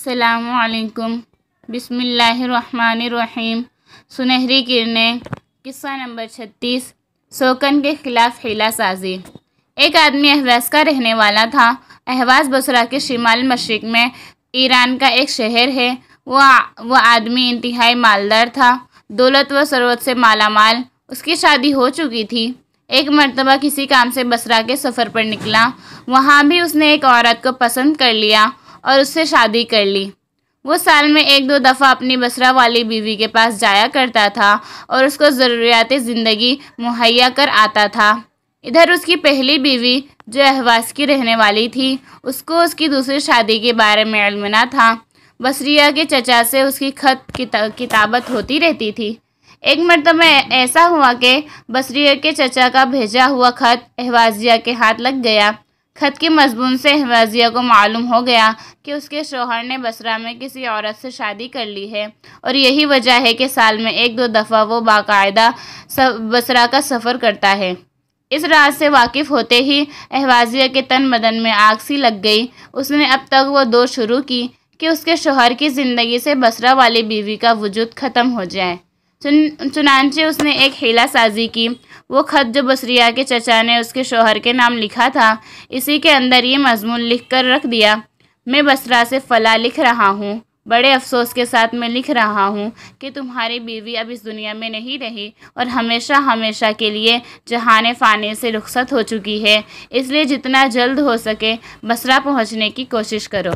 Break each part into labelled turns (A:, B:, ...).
A: السلام علیکم۔ بسم اللہ الرحمن الرحیم۔ سنہری کرنیں۔ قصہ نمبر 36۔ سوکن کے خلاف حیلہ سازی۔ ایک آدمی اہواز کا رہنے والا تھا۔ اہواز بصرہ کے شمال مشرق میں ایران کا ایک شہر ہے۔ وہ آدمی انتہائی مالدار تھا، دولت و ثروت سے مالا مال۔ اس کی شادی ہو چکی تھی۔ ایک مرتبہ کسی کام سے بصرہ کے سفر پر نکلا۔ وہاں بھی اس نے ایک عورت کو پسند کر لیا اور اس سے شادی کر لی۔ وہ سال میں 1-2 دفعہ اپنی بصرہ والی بیوی کے پاس جایا کرتا تھا اور اس کو ضروریات زندگی مہیا کر آتا تھا۔ ادھر اس کی پہلی بیوی جو اہواز کی رہنے والی تھی، اس کو اس کی دوسری شادی کے بارے میں علم نہ تھا۔ بصریہ کے چچا سے اس کی خط کتابت ہوتی رہتی تھی۔ ایک مرتبہ ایسا ہوا کہ بصریہ کے چچا کا بھیجا ہوا خط اہوازیہ کے ہاتھ لگ گیا۔ خط کے مضمون سے اہوازیہ کو معلوم ہو گیا کہ اس کے شوہر نے بصرہ میں کسی عورت سے شادی کر لی ہے، اور یہی وجہ ہے کہ سال میں 1-2 دفعہ وہ باقاعدہ بصرہ کا سفر کرتا ہے۔ اس راز سے واقف ہوتے ہی اہوازیہ کے تن بدن میں آگ سی لگ گئی۔ اس نے اب تک وہ دور شروع کی کہ اس کے شوہر کی زندگی سے بصرہ والی بیوی کا وجود ختم ہو جائے۔ چنانچہ اس نے ایک حیلہ سازی کی۔ وہ خط جو بصریہ کے چچا نے اس کے شوہر کے نام لکھا تھا، اسی کے اندر یہ مضمون لکھ کر رکھ دیا: میں بصرہ سے فلاں لکھ رہا ہوں۔ بڑے افسوس کے ساتھ میں لکھ رہا ہوں کہ تمہاری بیوی اب اس دنیا میں نہیں رہی اور ہمیشہ ہمیشہ کے لیے جہان فانی سے رخصت ہو چکی ہے، اس لیے جتنا جلد ہو سکے بصرہ پہنچنے کی کوشش کرو۔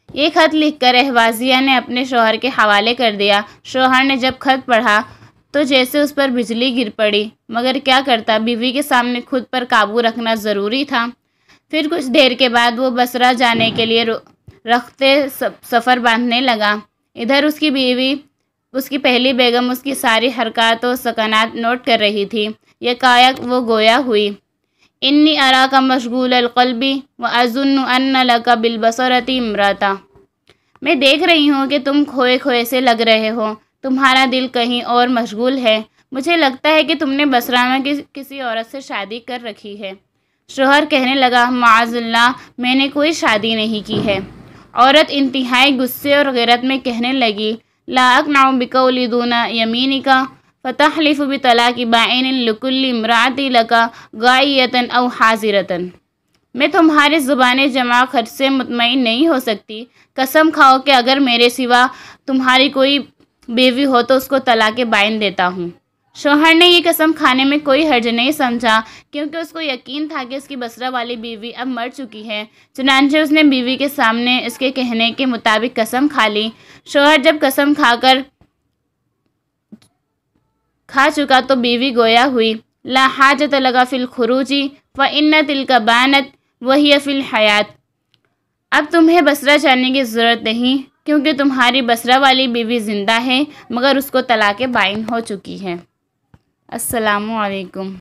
A: یہ خط لکھ کر اہوازیہ نے اپنے شوہر کے حوالے کر دیا۔ شوہر نے جب خط پڑھا تو جیسے اس پر بجلی گر پڑی، مگر کیا کرتا، بیوی کے سامنے خود پر قابو رکھنا ضروری تھا۔ پھر کچھ دیر کے بعد وہ بصرہ جانے کے لیے رخت سفر باندھنے لگا۔ ادھر اس کی بیوی، اس کی پہلی بیگم، اس کی ساری حرکات و سکنات نوٹ کر رہی تھی۔ یکایک وہ گویا ہوئی: انی اراک مشغول القلب واظن ان لک بالبصرۃ امرأۃ۔ میں دیکھ رہی ہوں کہ تم کھوئے کھوئے سے لگ رہے ہو، تمہارا دل کہیں اور مشغول ہے۔ مجھے لگتا ہے کہ تم نے بصرہ میں کسی عورت سے شادی کر رکھی ہے۔ شوہر کہنے لگا: معاذ اللہ، میں نے کوئی شادی نہیں کی ہے۔ عورت انتہائی غصے اور غیرت میں کہنے لگی: لا اقنع بقول دون یمینک فتحلف بطلاق بائن لکل امرأۃ لک غائیۃ او حاضرۃ۔ میں تمہارے زبان جمع خرچ سے مطمئن نہیں ہو سکتی۔ قسم کھاؤ کہ اگر میرے سوا تمہاری کوئی بیوی ہو تو اس کو طلاق بائن دیتا ہوں۔ شوہر نے یہ قسم کھانے میں کوئی حرج نہیں سمجھا، کیونکہ اس کو یقین تھا کہ اس کی بصرہ والی بیوی اب مر چکی ہے۔ چنانچہ اس نے بیوی کے سامنے اس کے کہنے کے مطابق قسم کھا لی۔ شوہر جب قسم کھا چکا تو بیوی گویا ہوئی: لا حاجۃ لک فی الخروج فإن تلک بانت وہی فی الحیاۃ۔ اب تمہیں بصرہ جانے کی ضرورت نہیں، کیونکہ تمہاری بصرہ والی بیوی زندہ ہے، مگر اس کو طلاق بائن ہو چکی ہے۔ السلام علیکم۔